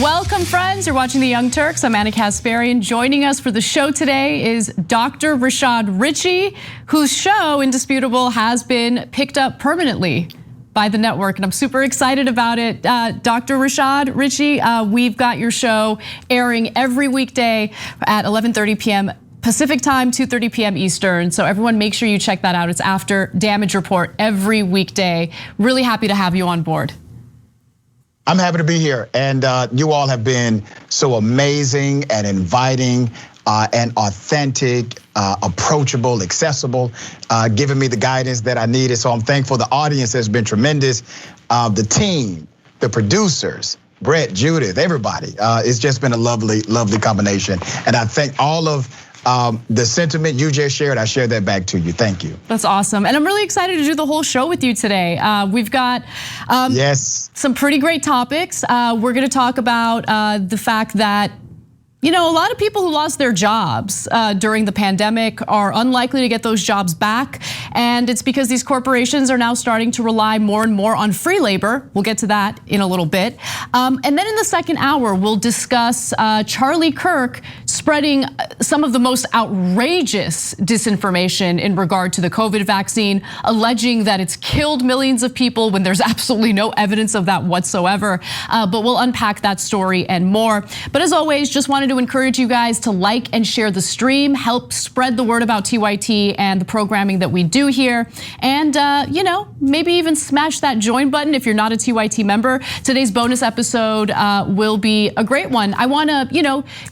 Welcome, friends. You're watching The Young Turks. I'm Anna Kasparian. Joining us for the show today is Dr. Rashad Richey, whose show, Indisputable, has been picked up permanently by the network, and I'm super excited about it. Dr. Rashad Richey, we've got your show airing every weekday at 11:30 p.m. Pacific time, 2:30 p.m. Eastern. So everyone make sure you check that out. It's after Damage Report every weekday. Really happy to have you on board. I'm happy to be here, and you all have been so amazing and inviting and authentic, approachable, accessible, giving me the guidance that I needed. So I'm thankful. The audience has been tremendous. The team, the producers, Brett, Judith, everybody. It's just been a lovely, lovely combination. And I thank all of the sentiment you just shared. I share that back to you. Thank you. That's awesome. And I'm really excited to do the whole show with you today. We've got some pretty great topics. We're gonna talk about the fact that a lot of people who lost their jobs during the pandemic are unlikely to get those jobs back. And it's because these corporations are now starting to rely more and more on free labor. We'll get to that in a little bit. And then in the second hour, we'll discuss Charlie Kirk spreading some of the most outrageous disinformation in regard to the COVID vaccine, alleging that it's killed millions of people when there's absolutely no evidence of that whatsoever. But we'll unpack that story and more. But as always, just wanted to encourage you guys to like and share the stream, help spread the word about TYT and the programming that we do here. And maybe even smash that join button if you're not a TYT member. Today's bonus episode will be a great one. I wanna,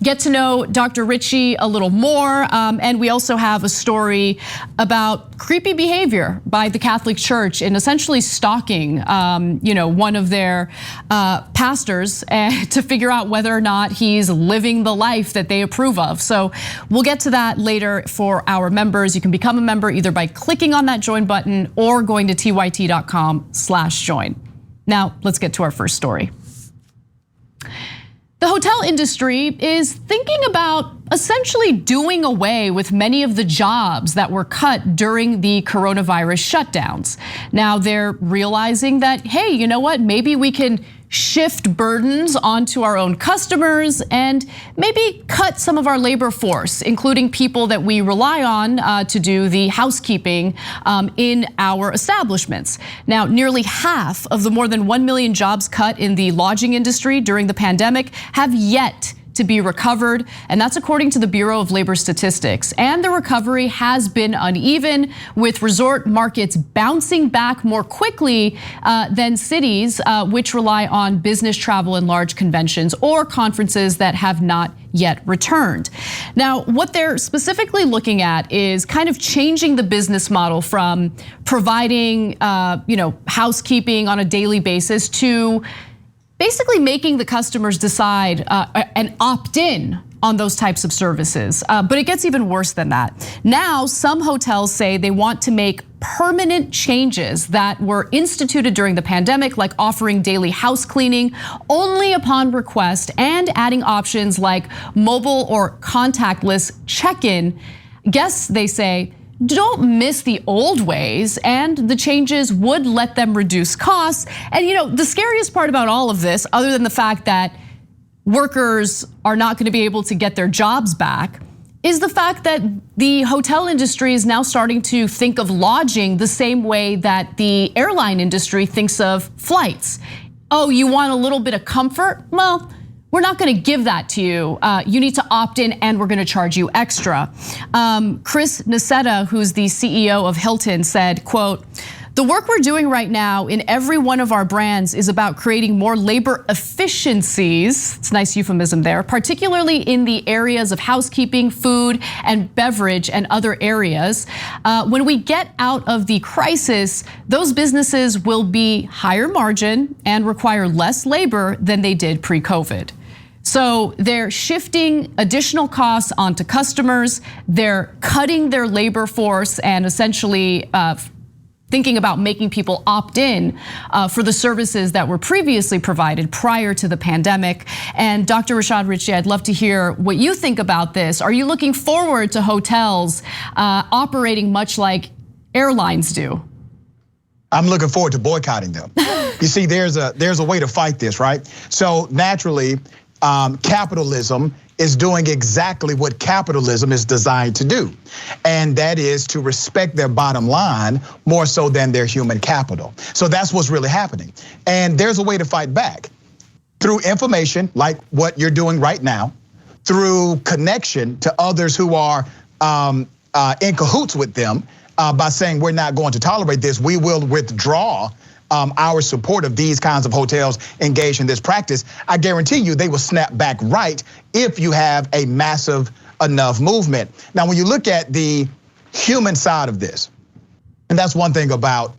get to know Dr. Richey a little more. And we also have a story about creepy behavior by the Catholic Church in essentially stalking, one of their pastors to figure out whether or not he's living the life that they approve of. So we'll get to that later for our members. You can become a member either by clicking on that join button or going to tyt.com/join. Now let's get to our first story. The hotel industry is thinking about essentially doing away with many of the jobs that were cut during the coronavirus shutdowns. Now they're realizing that, hey, you know what? Maybe we can shift burdens onto our own customers and maybe cut some of our labor force, including people that we rely on to do the housekeeping in our establishments. Now, nearly half of the more than 1 million jobs cut in the lodging industry during the pandemic have yet to be recovered, and that's according to the Bureau of Labor Statistics. And the recovery has been uneven, with resort markets bouncing back more quickly than cities which rely on business travel and large conventions or conferences that have not yet returned. Now, what they're specifically looking at is kind of changing the business model from providing housekeeping on a daily basis to basically making the customers decide and opt in on those types of services. But it gets even worse than that. Now, some hotels say they want to make permanent changes that were instituted during the pandemic, like offering daily house cleaning only upon request and adding options like mobile or contactless check-in. Guests, they say, don't miss the old ways, and the changes would let them reduce costs. And the scariest part about all of this, other than the fact that workers are not going to be able to get their jobs back, is the fact that the hotel industry is now starting to think of lodging the same way that the airline industry thinks of flights. Oh, you want a little bit of comfort? Well, we're not gonna give that to you. You need to opt in and we're gonna charge you extra. Chris Nassetta, who's the CEO of Hilton, said, quote, "The work we're doing right now in every one of our brands is about creating more labor efficiencies," it's a nice euphemism there, "particularly in the areas of housekeeping, food, and beverage and other areas. When we get out of the crisis, those businesses will be higher margin and require less labor than they did pre-COVID." So they're shifting additional costs onto customers. They're cutting their labor force and essentially thinking about making people opt in for the services that were previously provided prior to the pandemic. And Dr. Rashad Richey, I'd love to hear what you think about this. Are you looking forward to hotels operating much like airlines do? I'm looking forward to boycotting them. You see, there's a way to fight this, right? So naturally, capitalism is doing exactly what capitalism is designed to do. And that is to respect their bottom line more so than their human capital. So that's what's really happening. And there's a way to fight back through information like what you're doing right now, through connection to others who are in cahoots with them by saying we're not going to tolerate this. We will withdraw our support of these kinds of hotels engaged in this practice. I guarantee you they will snap back right if you have a massive enough movement. Now, when you look at the human side of this, and that's one thing about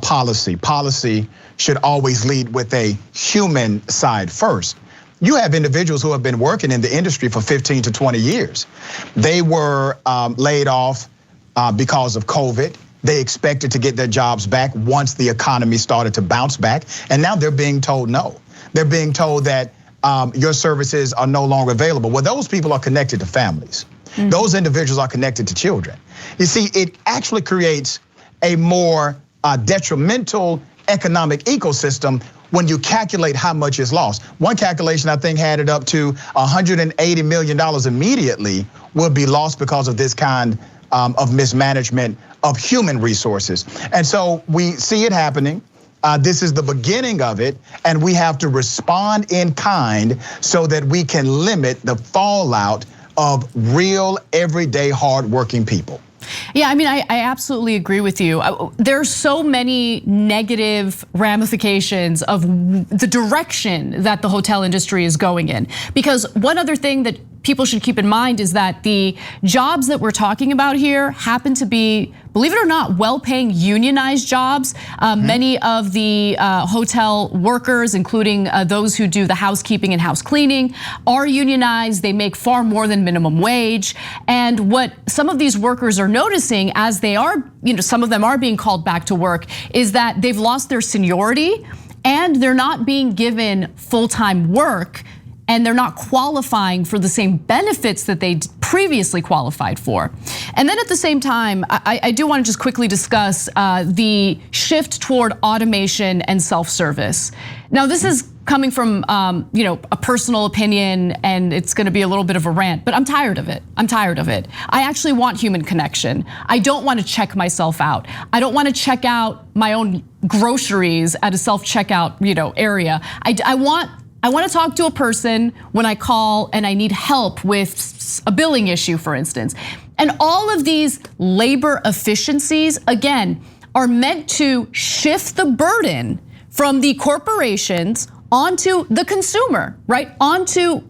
policy. Policy should always lead with a human side first. You have individuals who have been working in the industry for 15 to 20 years. They were laid off because of COVID. They expected to get their jobs back once the economy started to bounce back. And now they're being told no. They're being told that your services are no longer available. Well, those people are connected to families. Mm-hmm. Those individuals are connected to children. You see, it actually creates a more detrimental economic ecosystem when you calculate how much is lost. One calculation I think had it up to $180 million immediately will be lost because of this kind of mismanagement of human resources. And so we see it happening. This is the beginning of it, and we have to respond in kind so that we can limit the fallout of real, everyday, hardworking people. Yeah, I mean, I absolutely agree with you. There's so many negative ramifications of the direction that the hotel industry is going in. Because one other thing that people should keep in mind is that the jobs that we're talking about here happen to be, believe it or not, well-paying unionized jobs. Many of the hotel workers, including those who do the housekeeping and house cleaning, are unionized. They make far more than minimum wage. And what some of these workers are noticing as they are, some of them are being called back to work, is that they've lost their seniority and they're not being given full-time work, and they're not qualifying for the same benefits that they previously qualified for. And then at the same time, I do want to just quickly discuss the shift toward automation and self-service. Now, this is coming from a personal opinion, and it's going to be a little bit of a rant, but I'm tired of it. I'm tired of it. I actually want human connection. I don't want to check myself out. I don't want to check out my own groceries at a self-checkout area. I want to talk to a person when I call and I need help with a billing issue, for instance. And all of these labor efficiencies, again, are meant to shift the burden from the corporations onto the consumer, right? Onto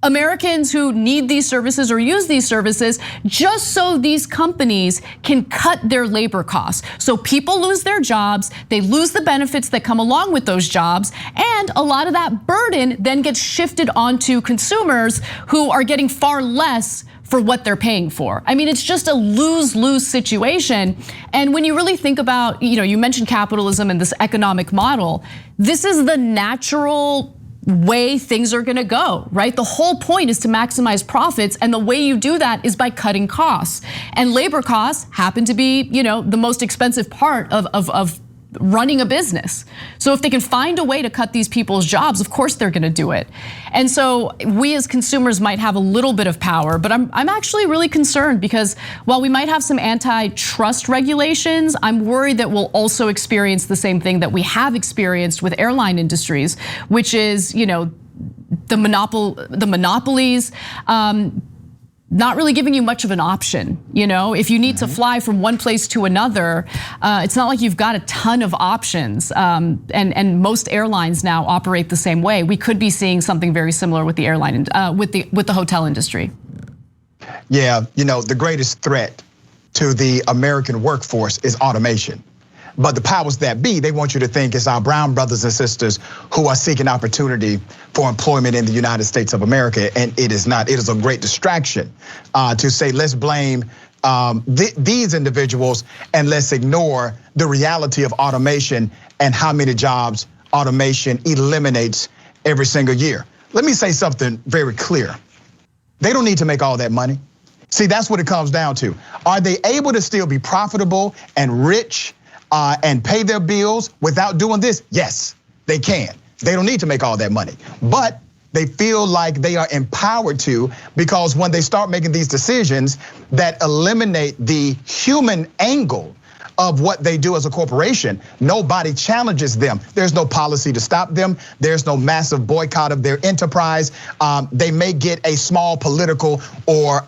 Americans who need these services or use these services, just so these companies can cut their labor costs. So people lose their jobs, they lose the benefits that come along with those jobs, and a lot of that burden then gets shifted onto consumers who are getting far less for what they're paying for. I mean, it's just a lose-lose situation. And when you really think about, you mentioned capitalism and this economic model, this is the natural way things are gonna go, right? The whole point is to maximize profits, and the way you do that is by cutting costs. And labor costs happen to be, the most expensive part of running a business. So if they can find a way to cut these people's jobs, of course they're gonna do it. And so we as consumers might have a little bit of power, but I'm actually really concerned, because while we might have some antitrust regulations, I'm worried that we'll also experience the same thing that we have experienced with airline industries, which is, the monopolies, not really giving you much of an option. If you need to fly from one place to another, it's not like you've got a ton of options. And most airlines now operate the same way. We could be seeing something very similar with the airline, with the hotel industry. Yeah, the greatest threat to the American workforce is automation. But the powers that be, they want you to think it's our brown brothers and sisters who are seeking opportunity for employment in the United States of America, and it is not. It is a great distraction to say, let's blame these individuals and let's ignore the reality of automation and how many jobs automation eliminates every single year. Let me say something very clear. They don't need to make all that money. See, that's what it comes down to. Are they able to still be profitable and rich and pay their bills without doing this? Yes, they can. They don't need to make all that money. But they feel like they are empowered to, because when they start making these decisions that eliminate the human angle of what they do as a corporation, nobody challenges them. There's no policy to stop them. There's no massive boycott of their enterprise. They may get a small political or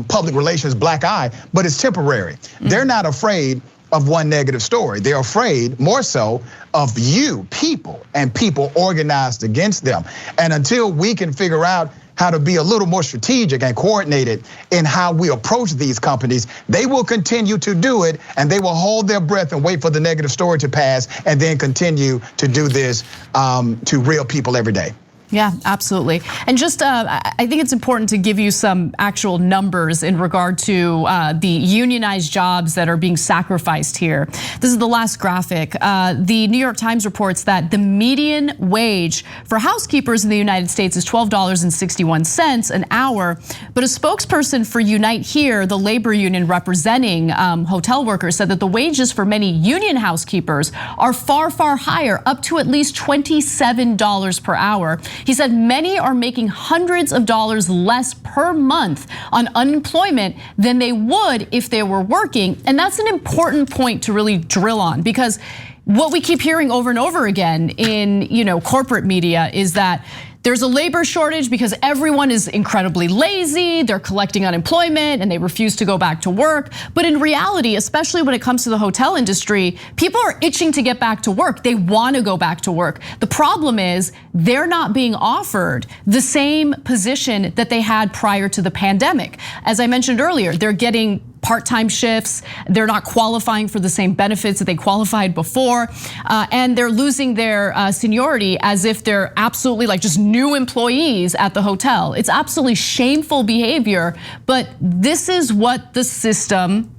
public relations black eye, but it's temporary. They're not afraid of one negative story. They're afraid more so of you, people, and people organized against them. And until we can figure out how to be a little more strategic and coordinated in how we approach these companies, they will continue to do it, and they will hold their breath and wait for the negative story to pass, and then continue to do this to real people every day. Yeah, absolutely. And just, I think it's important to give you some actual numbers in regard to the unionized jobs that are being sacrificed here. This is the last graphic. The New York Times reports that the median wage for housekeepers in the United States is $12.61 an hour. But a spokesperson for Unite Here, the labor union representing hotel workers, said that the wages for many union housekeepers are far, far higher, up to at least $27 per hour. He said many are making hundreds of dollars less per month on unemployment than they would if they were working. And that's an important point to really drill on, because what we keep hearing over and over again in corporate media is that there's a labor shortage because everyone is incredibly lazy, they're collecting unemployment and they refuse to go back to work. But in reality, especially when it comes to the hotel industry, people are itching to get back to work. They want to go back to work. The problem is they're not being offered the same position that they had prior to the pandemic. As I mentioned earlier, they're getting part-time shifts, they're not qualifying for the same benefits that they qualified before, and they're losing their seniority as if they're absolutely like just new employees at the hotel. It's absolutely shameful behavior, but this is what the system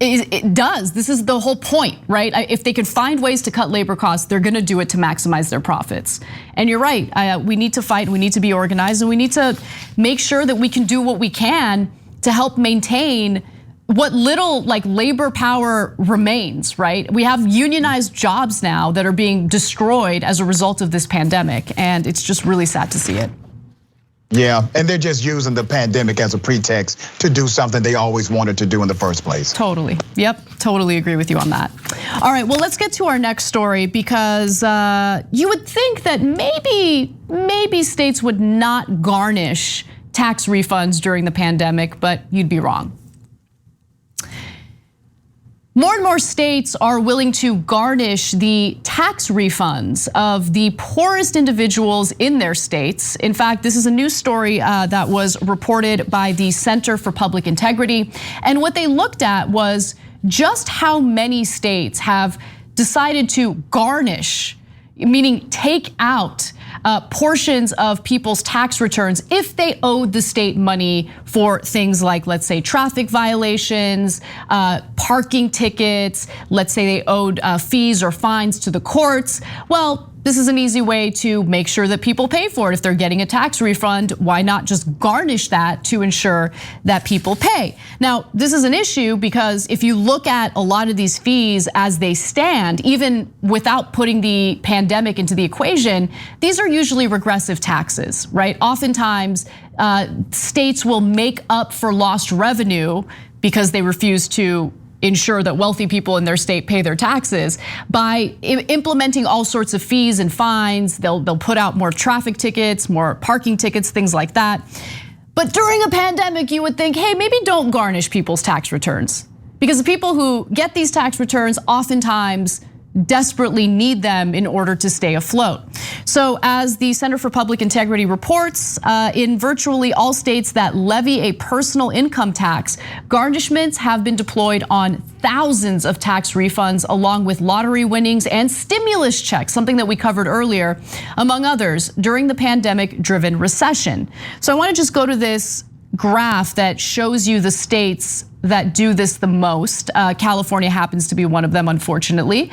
it does. This is the whole point, right? If they can find ways to cut labor costs, they're gonna do it to maximize their profits. And you're right, we need to fight, we need to be organized, and we need to make sure that we can do what we can to help maintain what little labor power remains, right? We have unionized jobs now that are being destroyed as a result of this pandemic, and it's just really sad to see it. Yeah, and they're just using the pandemic as a pretext to do something they always wanted to do in the first place. Totally, yep, totally agree with you on that. All right, well, let's get to our next story, because you would think that maybe states would not garnish tax refunds during the pandemic, but you'd be wrong. More and more states are willing to garnish the tax refunds of the poorest individuals in their states. In fact, this is a news story that was reported by the Center for Public Integrity. And what they looked at was just how many states have decided to garnish, meaning take out portions of people's tax returns if they owed the state money for things like, let's say, traffic violations, parking tickets, let's say they owed fees or fines to the courts. Well, this is an easy way to make sure that people pay for it. If they're getting a tax refund, why not just garnish that to ensure that people pay? Now, this is an issue because if you look at a lot of these fees as they stand, even without putting the pandemic into the equation, these are usually regressive taxes, right? Oftentimes, states will make up for lost revenue because they refuse to ensure that wealthy people in their state pay their taxes by implementing all sorts of fees and fines. They'll put out more traffic tickets, more parking tickets, things like that. But during a pandemic, you would think, hey, maybe don't garnish people's tax returns, because the people who get these tax returns oftentimes desperately need them in order to stay afloat. So as the Center for Public Integrity reports, in virtually all states that levy a personal income tax, garnishments have been deployed on thousands of tax refunds, along with lottery winnings and stimulus checks, something that we covered earlier, among others, during the pandemic-driven recession. So I want to just go to this graph that shows you the states that do this the most. California happens to be one of them, unfortunately.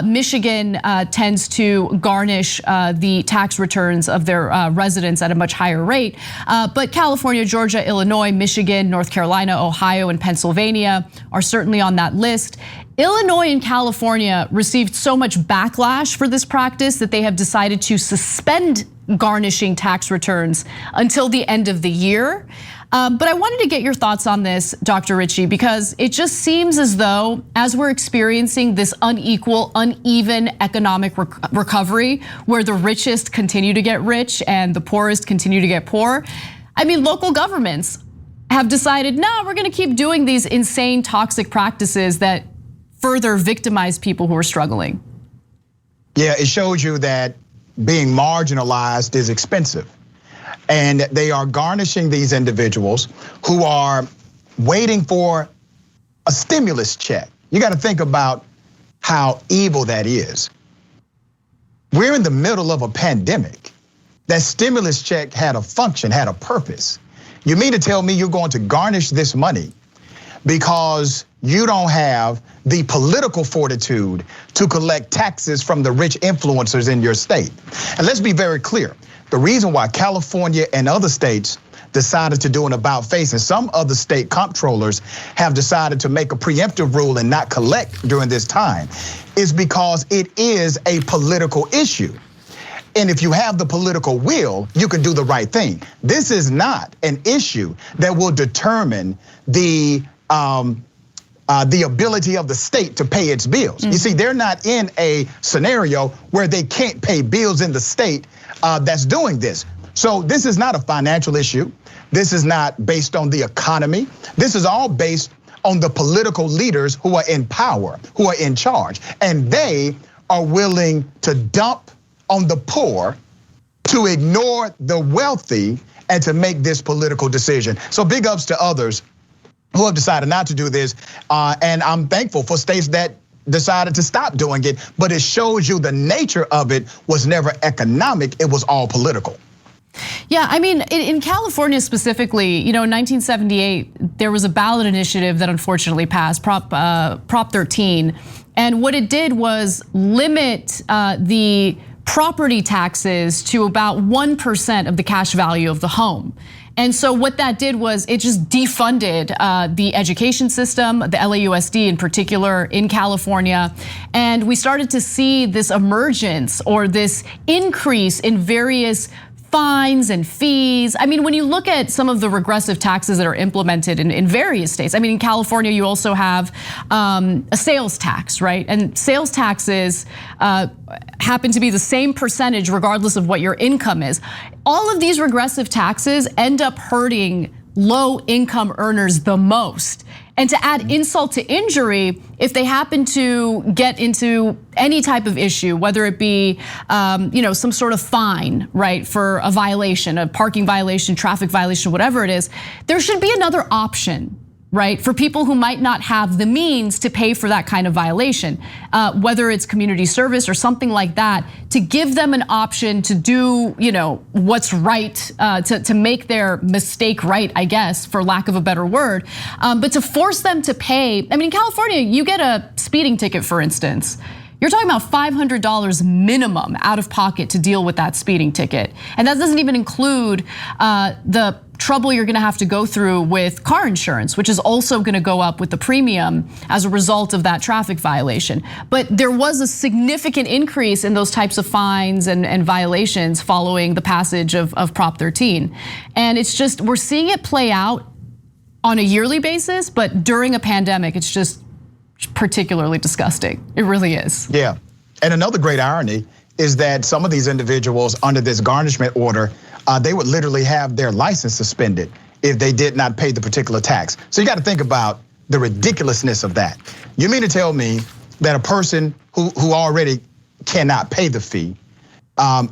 Michigan tends to garnish the tax returns of their residents at a much higher rate. But California, Georgia, Illinois, Michigan, North Carolina, Ohio, and Pennsylvania are certainly on that list. Illinois and California received so much backlash for this practice that they have decided to suspend garnishing tax returns until the end of the year. But I wanted to get your thoughts on this, Dr. Ritchie, because it just seems as though as we're experiencing this unequal, uneven economic recovery, where the richest continue to get rich and the poorest continue to get poor, I mean, local governments have decided, no, we're gonna keep doing these insane, toxic practices that further victimize people who are struggling. Yeah, it shows you that being marginalized is expensive. And they are garnishing these individuals who are waiting for a stimulus check. You got to think about how evil that is. We're in the middle of a pandemic. That stimulus check had a function, had a purpose. You mean to tell me you're going to garnish this money because you don't have the political fortitude to collect taxes from the rich influencers in your state? And let's be very clear. The reason why California and other states decided to do an about face, and some other state comptrollers have decided to make a preemptive rule and not collect during this time, is because it is a political issue. And if you have the political will, you can do the right thing. This is not an issue that will determine the ability of the state to pay its bills. You see, they're not in a scenario where they can't pay bills in the state that's doing this. So this is not a financial issue. This is not based on the economy. This is all based on the political leaders who are in power, who are in charge. And they are willing to dump on the poor, to ignore the wealthy, and to make this political decision. So big ups to others who have decided not to do this. And I'm thankful for states that decided to stop doing it, but it shows you the nature of it was never economic, it was all political. Yeah, I mean, in California specifically, in 1978, there was a ballot initiative that unfortunately passed, Prop 13. And what it did was limit the property taxes to about 1% of the cash value of the home. And so what that did was it just defunded the education system, the LAUSD in particular in California. And we started to see this emergence or this increase in various fines and fees. I mean, when you look at some of the regressive taxes that are implemented in various states, I mean, in California, you also have a sales tax, right? And sales taxes happen to be the same percentage regardless of what your income is. All of these regressive taxes end up hurting low income earners the most. And to add insult to injury, if they happen to get into any type of issue, whether it be some sort of fine, right, for a violation, a parking violation, traffic violation, whatever it is, there should be another option, right, for people who might not have the means to pay for that kind of violation, whether it's community service or something like that, to give them an option to do, what's right, to make their mistake right, I guess, for lack of a better word, but to force them to pay. I mean, in California, you get a speeding ticket, for instance. You're talking about $500 minimum out of pocket to deal with that speeding ticket. And that doesn't even include the trouble you're gonna have to go through with car insurance, which is also gonna go up with the premium as a result of that traffic violation. But there was a significant increase in those types of fines and violations following the passage of Prop 13. And it's just, we're seeing it play out on a yearly basis, but during a pandemic, it's just particularly disgusting. It really is. Yeah, and another great irony is that some of these individuals under this garnishment order, they would literally have their license suspended if they did not pay the particular tax. So you got to think about the ridiculousness of that. You mean to tell me that a person who already cannot pay the fee,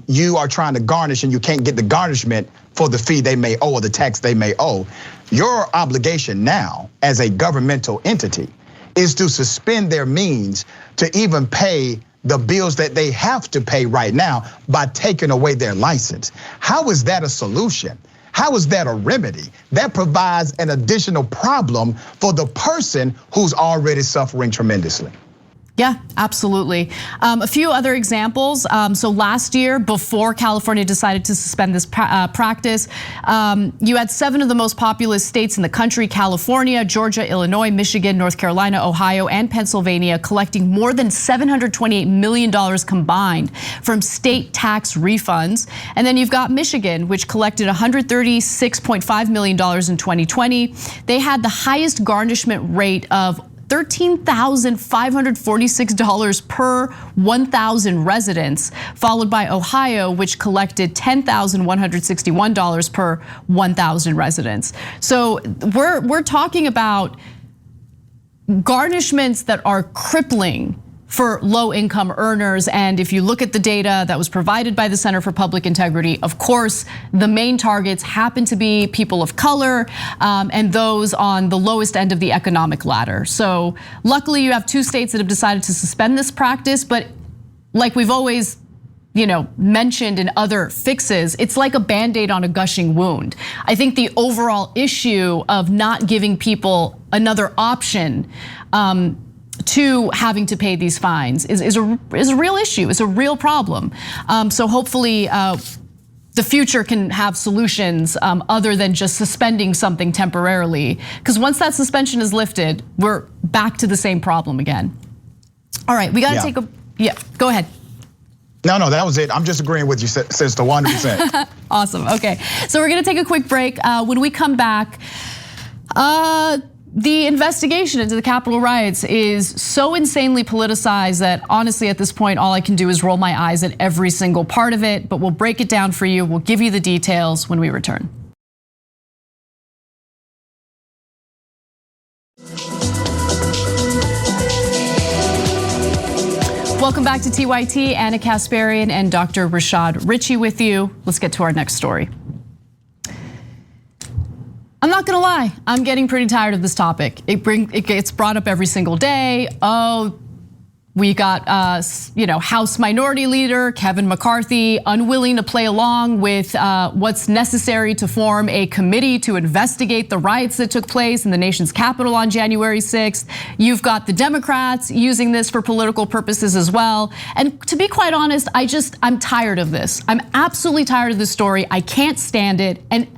you are trying to garnish and you can't get the garnishment for the fee they may owe or the tax they may owe? Your obligation now as a governmental entity is to suspend their means to even pay the bills that they have to pay right now by taking away their license. How is that a solution? How is that a remedy? That provides an additional problem for the person who's already suffering tremendously. Yeah, absolutely. A few other examples. So last year, before California decided to suspend this practice, you had 7 of the most populous states in the country: California, Georgia, Illinois, Michigan, North Carolina, Ohio, and Pennsylvania, collecting more than $728 million combined from state tax refunds. And then you've got Michigan, which collected $136.5 million in 2020. They had the highest garnishment rate of $13,546 per 1,000 residents, followed by Ohio, which collected $10,161 per 1,000 residents. So we're talking about garnishments that are crippling for low-income earners. And if you look at the data that was provided by the Center for Public Integrity, of course, the main targets happen to be people of color and those on the lowest end of the economic ladder. So luckily you have 2 states that have decided to suspend this practice, but like we've always mentioned in other fixes, it's like a Band-Aid on a gushing wound. I think the overall issue of not giving people another option to having to pay these fines is a real issue, is a real problem. So hopefully the future can have solutions other than just suspending something temporarily. Because once that suspension is lifted, we're back to the same problem again. All right, we gotta take a, go ahead. No, that was it. I'm just agreeing with you, sister, 100%. Awesome, okay. So we're gonna take a quick break. When we come back, the investigation into the Capitol riots is so insanely politicized that honestly at this point, all I can do is roll my eyes at every single part of it, but we'll break it down for you. We'll give you the details when we return. Welcome back to TYT. Anna Kasparian and Dr. Rashad Ritchie with you. Let's get to our next story. I'm not gonna lie, I'm getting pretty tired of this topic. It gets brought up every single day. Oh, we got House Minority Leader Kevin McCarthy unwilling to play along with what's necessary to form a committee to investigate the riots that took place in the nation's capital on January 6th. You've got the Democrats using this for political purposes as well. And to be quite honest, I'm tired of this. I'm absolutely tired of this story. I can't stand it. And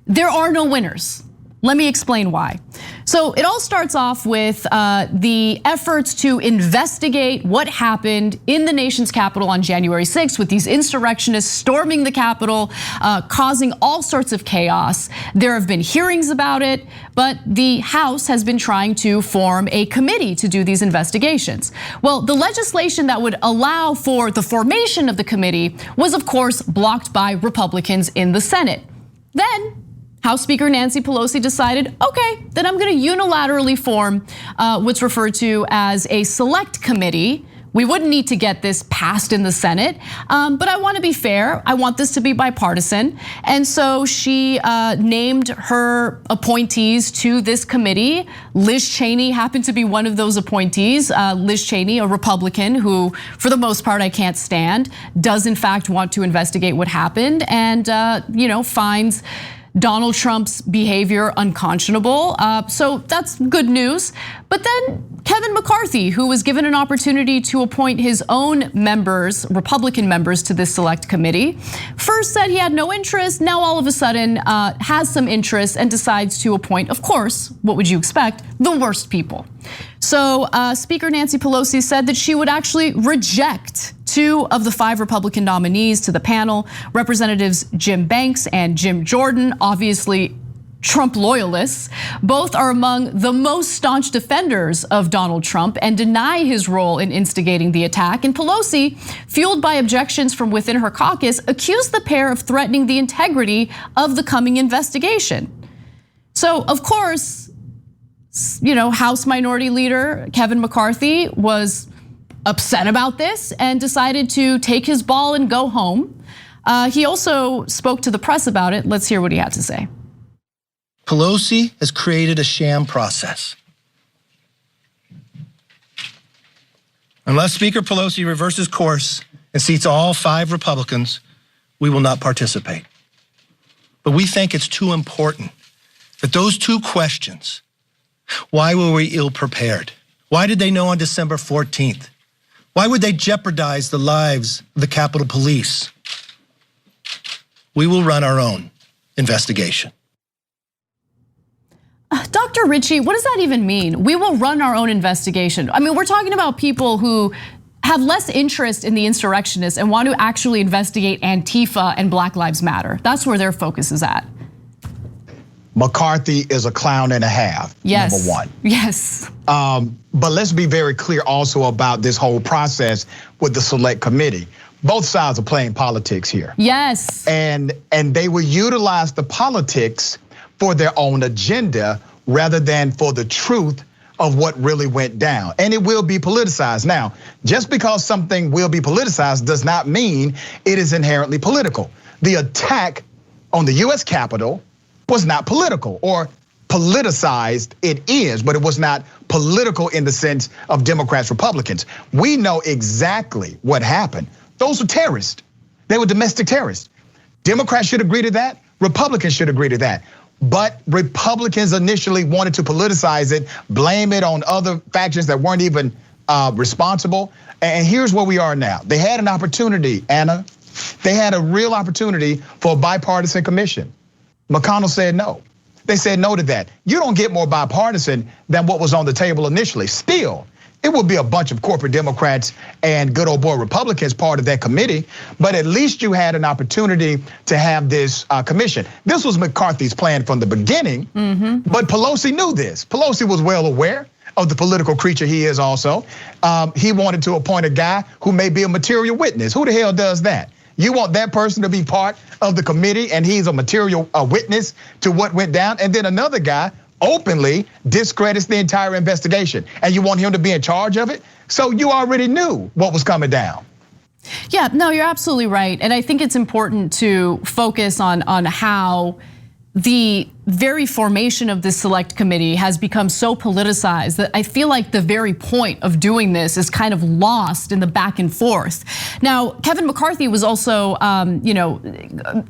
there are no winners. Let me explain why. So it all starts off with the efforts to investigate what happened in the nation's capital on January 6th with these insurrectionists storming the Capitol, causing all sorts of chaos. There have been hearings about it, but the House has been trying to form a committee to do these investigations. Well, the legislation that would allow for the formation of the committee was, of course, blocked by Republicans in the Senate. Then House Speaker Nancy Pelosi decided, okay, then I'm gonna unilaterally form what's referred to as a select committee. We wouldn't need to get this passed in the Senate, but I wanna be fair. I want this to be bipartisan. And so she named her appointees to this committee. Liz Cheney happened to be one of those appointees. Liz Cheney, a Republican who, for the most part, I can't stand, does in fact want to investigate what happened and finds Donald Trump's behavior unconscionable. So that's good news. But then Kevin McCarthy, who was given an opportunity to appoint his own members, Republican members, to this select committee, first said he had no interest. Now all of a sudden has some interest and decides to appoint, of course, what would you expect, the worst people. So Speaker Nancy Pelosi said that she would actually reject 2 of the 5 Republican nominees to the panel, Representatives Jim Banks and Jim Jordan, obviously Trump loyalists. Both are among the most staunch defenders of Donald Trump and deny his role in instigating the attack. And Pelosi, fueled by objections from within her caucus, accused the pair of threatening the integrity of the coming investigation. So, of course, House Minority Leader Kevin McCarthy was upset about this and decided to take his ball and go home. He also spoke to the press about it. Let's hear what he had to say. Pelosi has created a sham process. Unless Speaker Pelosi reverses course and seats all 5 Republicans, we will not participate. But we think it's too important that those 2 questions, why were we ill prepared? Why did they know on December 14th Why would they jeopardize the lives of the Capitol Police? We will run our own investigation. Dr. Ritchie, what does that even mean? We will run our own investigation. I mean, we're talking about people who have less interest in the insurrectionists and want to actually investigate Antifa and Black Lives Matter. That's where their focus is at. McCarthy is a clown and a half, yes. Number one. Yes. But let's be very clear also about this whole process with the select committee. Both sides are playing politics here. Yes. And they will utilize the politics for their own agenda rather than for the truth of what really went down. And it will be politicized. Now, just because something will be politicized does not mean it is inherently political. The attack on the US Capitol was not political, or politicized it is, but it was not political in the sense of Democrats, Republicans. We know exactly what happened. Those were terrorists. They were domestic terrorists. Democrats should agree to that. Republicans should agree to that. But Republicans initially wanted to politicize it, blame it on other factions that weren't even responsible. And here's where we are now. They had an opportunity, Anna. They had a real opportunity for a bipartisan commission. McConnell said no. They said no to that. You don't get more bipartisan than what was on the table initially. Still, it would be a bunch of corporate Democrats and good old boy Republicans part of that committee, but at least you had an opportunity to have this commission. This was McCarthy's plan from the beginning, but Pelosi knew this. Pelosi was well aware of the political creature he is also. He wanted to appoint a guy who may be a material witness. Who the hell does that? You want that person to be part of the committee and he's a material witness to what went down, and then another guy openly discredits the entire investigation, and you want him to be in charge of it? So you already knew what was coming down. Yeah, no, you're absolutely right. And I think it's important to focus on how the very formation of this select committee has become so politicized that I feel like the very point of doing this is kind of lost in the back and forth. Now, Kevin McCarthy was also,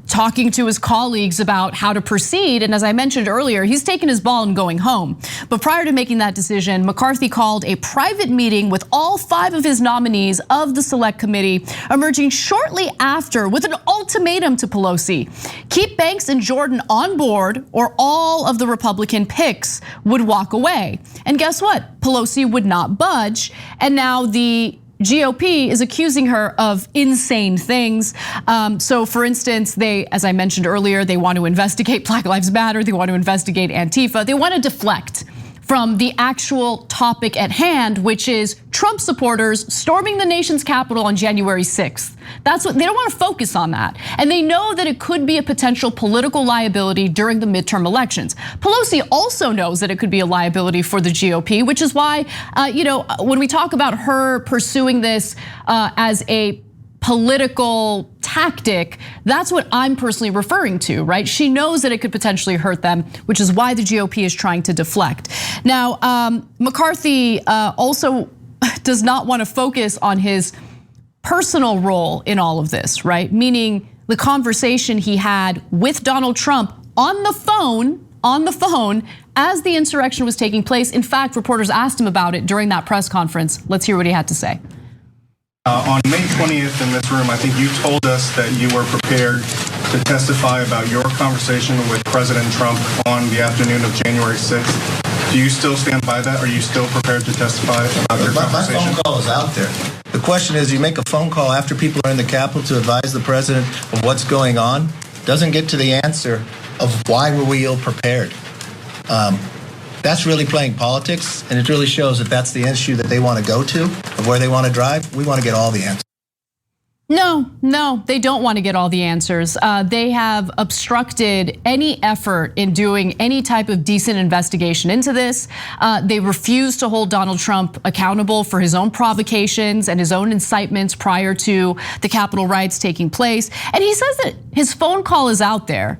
talking to his colleagues about how to proceed. And as I mentioned earlier, he's taken his ball and going home. But prior to making that decision, McCarthy called a private meeting with all 5 of his nominees of the select committee, emerging shortly after with an ultimatum to Pelosi: keep Banks and Jordan on board, or all of the Republican picks would walk away. And guess what? Pelosi would not budge. And now the GOP is accusing her of insane things. So for instance, as I mentioned earlier, they want to investigate Black Lives Matter. They want to investigate Antifa. They want to deflect from the actual topic at hand, which is Trump supporters storming the nation's Capitol on January 6th. That's what they don't want to focus on that. And they know that it could be a potential political liability during the midterm elections. Pelosi also knows that it could be a liability for the GOP, which is why, when we talk about her pursuing this as a political tactic, that's what I'm personally referring to, right? She knows that it could potentially hurt them, which is why the GOP is trying to deflect. Now, McCarthy also does not want to focus on his personal role in all of this, right? Meaning the conversation he had with Donald Trump on the phone as the insurrection was taking place. In fact, reporters asked him about it during that press conference. Let's hear what he had to say. On May 20th in this room, I think you told us that you were prepared to testify about your conversation with President Trump on the afternoon of January 6th. Do you still stand by that? Are you still prepared to testify about your conversation? My phone call is out there. The question is, you make a phone call after people are in the Capitol to advise the president of what's going on, doesn't get to the answer of why were we ill prepared. That's really playing politics, and it really shows that that's the issue that they want to go to, of where they want to drive. We want to get all the answers. No, they don't want to get all the answers. They have obstructed any effort in doing any type of decent investigation into this. They refuse to hold Donald Trump accountable for his own provocations and his own incitements prior to the Capitol riots taking place. And he says that his phone call is out there.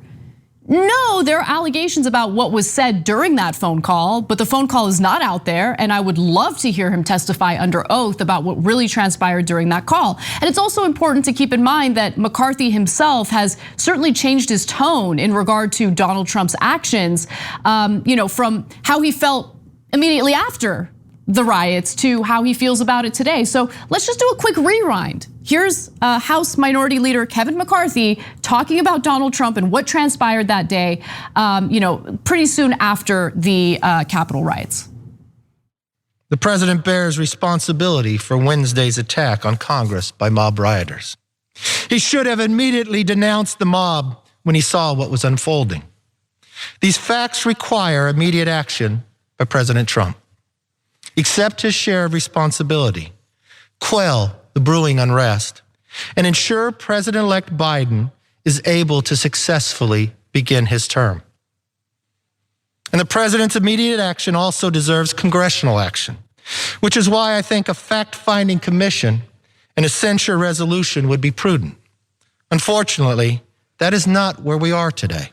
No, there are allegations about what was said during that phone call, but the phone call is not out there. And I would love to hear him testify under oath about what really transpired during that call. And it's also important to keep in mind that McCarthy himself has certainly changed his tone in regard to Donald Trump's actions, from how he felt immediately after the riots to how he feels about it today. So let's just do a quick rewind. Here's House Minority Leader Kevin McCarthy talking about Donald Trump and what transpired that day, pretty soon after the Capitol riots. The president bears responsibility for Wednesday's attack on Congress by mob rioters. He should have immediately denounced the mob when he saw what was unfolding. These facts require immediate action by President Trump. Accept his share of responsibility, quell the brewing unrest, and ensure President-elect Biden is able to successfully begin his term. And the president's immediate action also deserves congressional action, which is why I think a fact-finding commission and a censure resolution would be prudent. Unfortunately, that is not where we are today.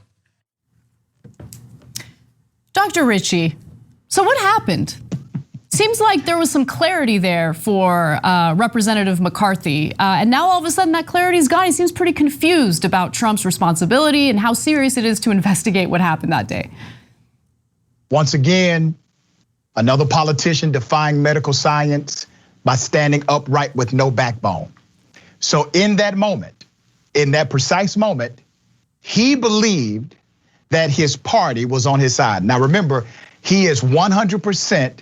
Dr. Ritchie, so what happened? Seems like there was some clarity there for Representative McCarthy. And now all of a sudden that clarity's gone. He seems pretty confused about Trump's responsibility and how serious it is to investigate what happened that day. Once again, another politician defying medical science by standing upright with no backbone. So in that moment, in that precise moment, he believed that his party was on his side. Now remember, he is 100%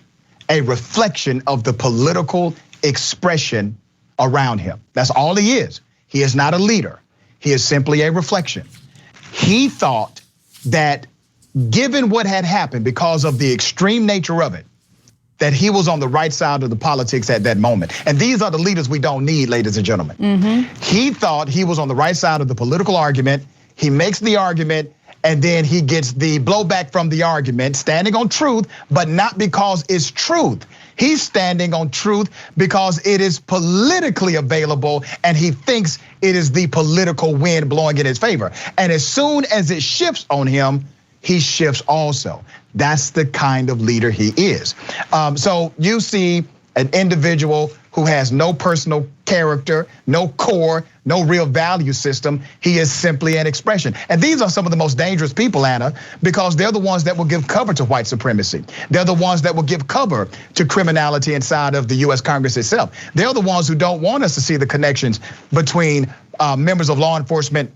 a reflection of the political expression around him. That's all he is. He is not a leader. He is simply a reflection. He thought that given what had happened because of the extreme nature of it, that he was on the right side of the politics at that moment. And these are the leaders we don't need, ladies and gentlemen. He thought he was on the right side of the political argument. He makes the argument, and then he gets the blowback from the argument, standing on truth, but not because it's truth. He's standing on truth because it is politically available, and he thinks it is the political wind blowing in his favor. And as soon as it shifts on him, he shifts also. That's the kind of leader he is. So you see an individual who has no personal character, no core, no real value system. He is simply an expression. And these are some of the most dangerous people, Anna, because they're the ones that will give cover to white supremacy. They're the ones that will give cover to criminality inside of the US Congress itself. They're the ones who don't want us to see the connections between members of law enforcement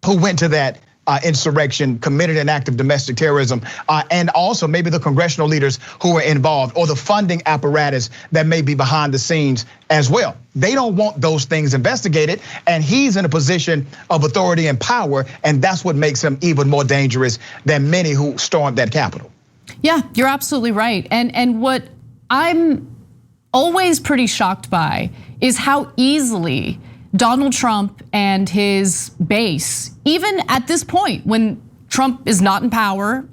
who went to that insurrection, committed an act of domestic terrorism, and also maybe the congressional leaders who were involved, or the funding apparatus that may be behind the scenes as well. They don't want those things investigated, and he's in a position of authority and power, and that's what makes him even more dangerous than many who stormed that Capitol. Yeah, you're absolutely right. And what I'm always pretty shocked by is how easily Donald Trump and his base, even at this point when Trump is not in power,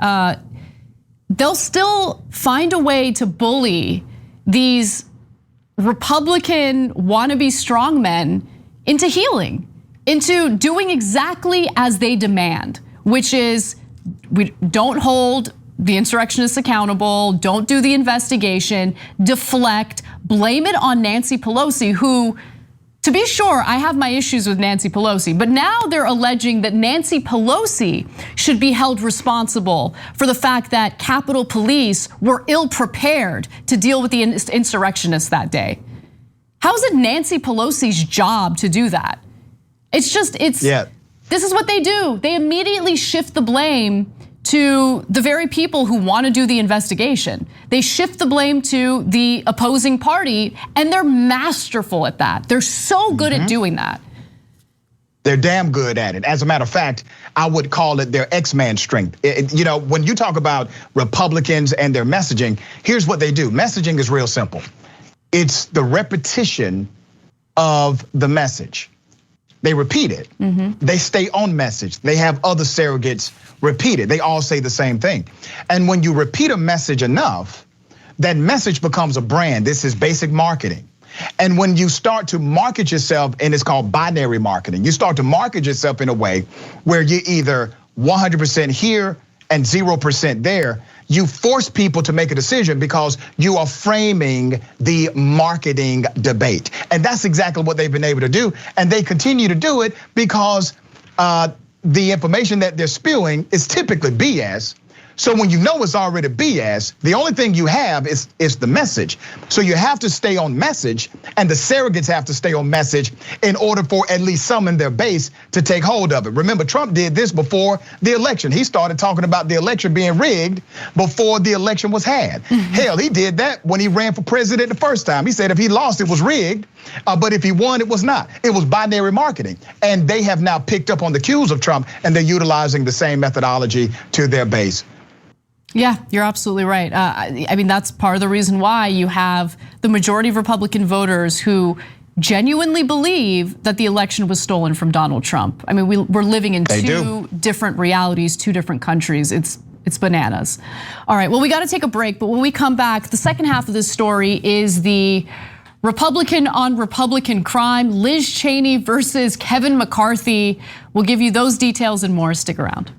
they'll still find a way to bully these Republican wannabe strongmen into healing, into doing exactly as they demand, which is we don't hold the insurrectionists accountable, don't do the investigation, deflect, blame it on Nancy Pelosi, who, to be sure, I have my issues with Nancy Pelosi, but now they're alleging that Nancy Pelosi should be held responsible for the fact that Capitol Police were ill-prepared to deal with the insurrectionists that day. How is it Nancy Pelosi's job to do that? This is what they do. They immediately shift the blame to the very people who want to do the investigation. They shift the blame to the opposing party, and they're masterful at that. They're so good at doing that. They're damn good at it. As a matter of fact, I would call it their X-Man strength. When you talk about Republicans and their messaging, here's what they do. Messaging is real simple. It's the repetition of the message. They repeat it. They stay on message. They have other surrogates repeat it. They all say the same thing. And when you repeat a message enough, that message becomes a brand. This is basic marketing. And when you start to market yourself, and it's called binary marketing, you start to market yourself in a way where you're either 100% here and 0% there, you force people to make a decision because you are framing the marketing debate. And that's exactly what they've been able to do. And they continue to do it because the information that they're spewing is typically BS. So when you know it's already BS, the only thing you have is the message. So you have to stay on message, and the surrogates have to stay on message in order for at least some in their base to take hold of it. Remember, Trump did this before the election. He started talking about the election being rigged before the election was had. Hell, he did that when he ran for president the first time. He said if he lost, it was rigged, but if he won, it was not. It was binary marketing. And they have now picked up on the cues of Trump, and they're utilizing the same methodology to their base. Yeah, you're absolutely right. I mean, that's part of the reason why you have the majority of Republican voters who genuinely believe that the election was stolen from Donald Trump. I mean, we're living in two different realities, two different countries. It's bananas. All right, well, we got to take a break, but when we come back, the second half of this story is the Republican on Republican crime, Liz Cheney versus Kevin McCarthy. We'll give you those details and more. Stick around.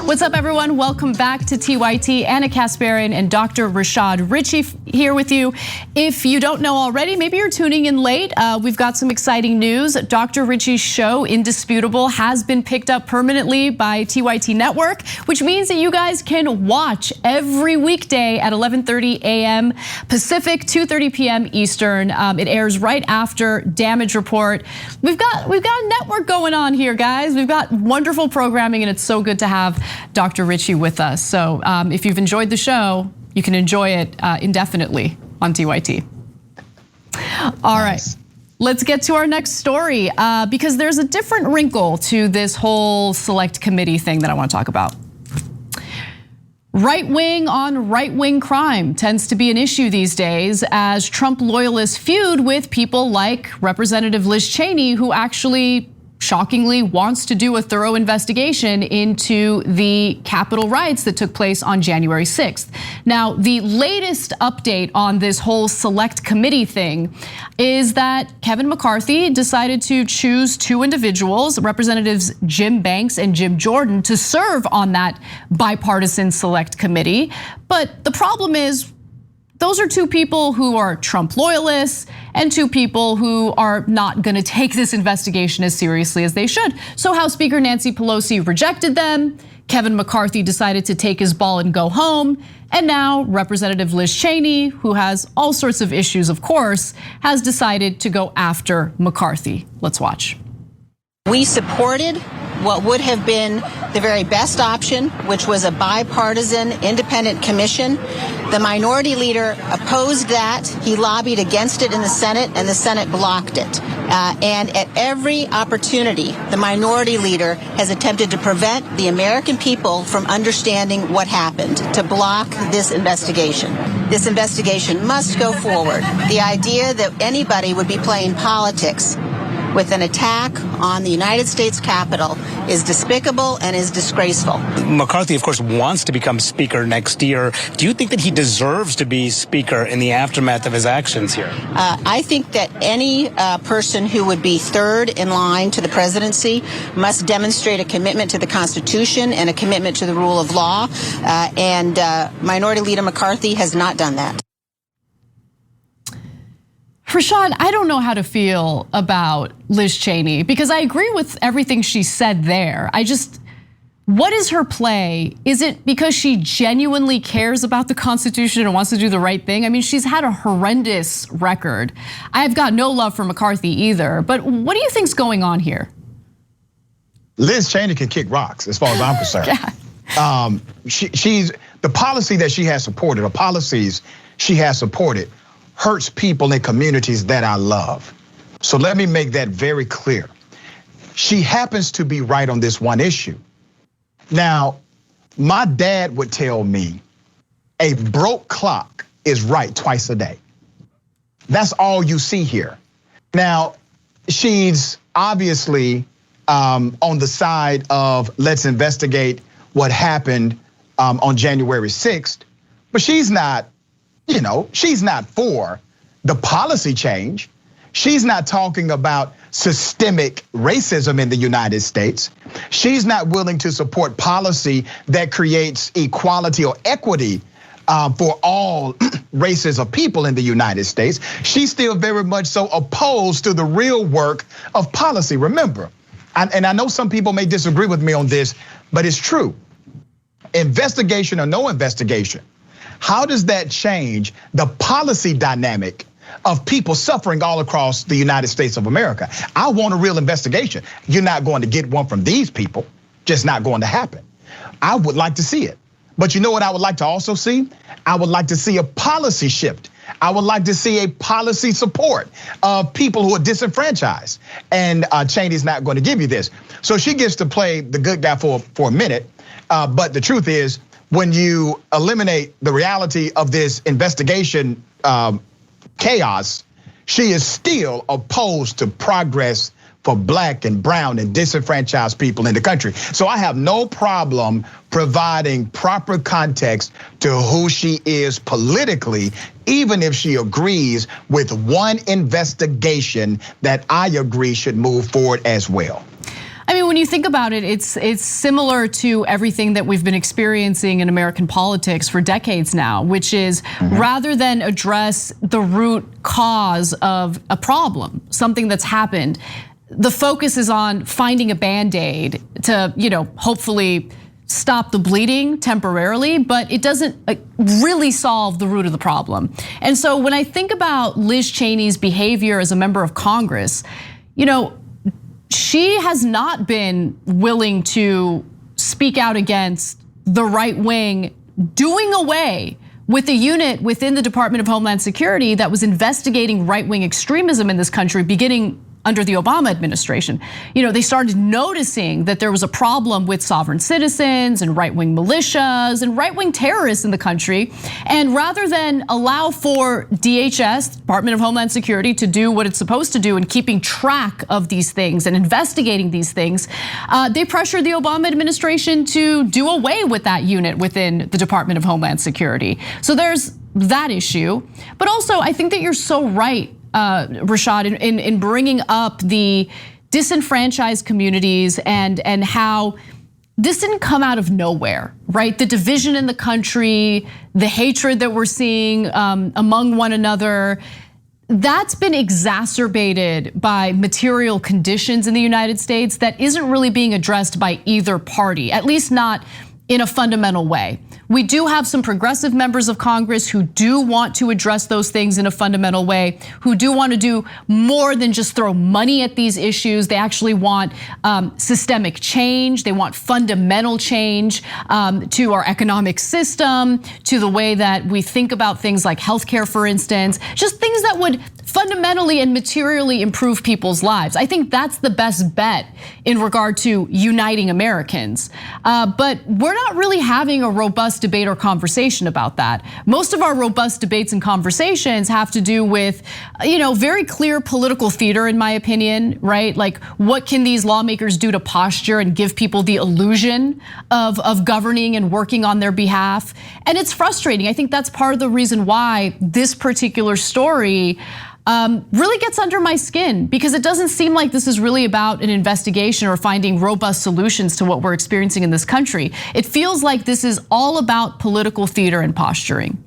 What's up, everyone? Welcome back to TYT. Anna Kasparian and Dr. Rashad Ritchie here with you. If you don't know already, maybe you're tuning in late. We've got some exciting news. Dr. Ritchie's show, Indisputable, has been picked up permanently by TYT Network, which means that you guys can watch every weekday at 11:30 a.m. Pacific, 2:30 p.m. Eastern. It airs right after Damage Report. We've got a network going on here, guys. We've got wonderful programming, and it's so good to have Dr. Ritchie with us. So if you've enjoyed the show, you can enjoy it indefinitely on TYT. All right, let's get to our next story because there's a different wrinkle to this whole select committee thing that I want to talk about. Right wing on right wing crime tends to be an issue these days as Trump loyalists feud with people like Representative Liz Cheney, who actually shockingly wants to do a thorough investigation into the Capitol riots that took place on January 6th. Now, the latest update on this whole select committee thing is that Kevin McCarthy decided to choose two individuals, Representatives Jim Banks and Jim Jordan, to serve on that bipartisan select committee. But the problem is, those are two people who are Trump loyalists and two people who are not gonna take this investigation as seriously as they should. So House Speaker Nancy Pelosi rejected them. Kevin McCarthy decided to take his ball and go home. And now Representative Liz Cheney, who has all sorts of issues, of course, has decided to go after McCarthy. Let's watch. We supported what would have been the very best option, which was a bipartisan independent commission. The minority leader opposed that. He lobbied against it in the Senate, and the Senate blocked it. And at every opportunity, the minority leader has attempted to prevent the American people from understanding what happened, to block this investigation. This investigation must go forward. The idea that anybody would be playing politics with an attack on the United States Capitol is despicable and is disgraceful. McCarthy, of course, wants to become Speaker next year. Do you think that he deserves to be Speaker in the aftermath of his actions here? I think that any person who would be third in line to the presidency must demonstrate a commitment to the Constitution and a commitment to the rule of law. And Minority Leader McCarthy has not done that. Rashad, I don't know how to feel about Liz Cheney because I agree with everything she said there. What is her play? Is it because she genuinely cares about the Constitution and wants to do the right thing? I mean, she's had a horrendous record. I've got no love for McCarthy either, but what do you think's going on here? Liz Cheney can kick rocks as far as I'm concerned. Yeah. She's the policy that she has supported, or policies she has supported, hurts people in communities that I love. So let me make that very clear. She happens to be right on this one issue. Now, my dad would tell me a broke clock is right twice a day. That's all you see here. Now, she's obviously on the side of let's investigate what happened on January 6th, but she's not, she's not for the policy change. She's not talking about systemic racism in the United States. She's not willing to support policy that creates equality or equity for all races of people in the United States. She's still very much so opposed to the real work of policy. Remember, and I know some people may disagree with me on this, but it's true. Investigation or no investigation, how does that change the policy dynamic of people suffering all across the United States of America? I want a real investigation. You're not going to get one from these people, just not going to happen. I would like to see it. But you know what I would like to also see? I would like to see a policy shift. I would like to see a policy support of people who are disenfranchised. And Cheney's not going to give you this. So she gets to play the good guy for a minute. But the truth is, when you eliminate the reality of this investigation chaos, she is still opposed to progress for Black and brown and disenfranchised people in the country. So I have no problem providing proper context to who she is politically, even if she agrees with one investigation that I agree should move forward as well. I mean, when you think about it, it's similar to everything that we've been experiencing in American politics for decades now, which is rather than address the root cause of a problem, something that's happened, the focus is on finding a Band-Aid to, hopefully stop the bleeding temporarily, but it doesn't really solve the root of the problem. And so when I think about Liz Cheney's behavior as a member of Congress, she has not been willing to speak out against the right wing doing away with a unit within the Department of Homeland Security that was investigating right-wing extremism in this country beginning under the Obama administration. They started noticing that there was a problem with sovereign citizens and right-wing militias and right-wing terrorists in the country. And rather than allow for DHS, Department of Homeland Security, to do what it's supposed to do in keeping track of these things and investigating these things, they pressured the Obama administration to do away with that unit within the Department of Homeland Security. So there's that issue. But also, I think that you're so right, Rashad, in bringing up the disenfranchised communities and how this didn't come out of nowhere, right? The division in the country, the hatred that we're seeing among one another, that's been exacerbated by material conditions in the United States that isn't really being addressed by either party, at least not in a fundamental way. We do have some progressive members of Congress who do want to address those things in a fundamental way, who do want to do more than just throw money at these issues. They actually want systemic change. They want fundamental change to our economic system, to the way that we think about things like healthcare, for instance, just things that would fundamentally and materially improve people's lives. I think that's the best bet in regard to uniting Americans. But we're not really having a robust debate or conversation about that. Most of our robust debates and conversations have to do with, very clear political theater, in my opinion, right? Like, what can these lawmakers do to posture and give people the illusion of governing and working on their behalf? And it's frustrating. I think that's part of the reason why this particular story really gets under my skin, because it doesn't seem like this is really about an investigation or finding robust solutions to what we're experiencing in this country. It feels like this is all about political theater and posturing.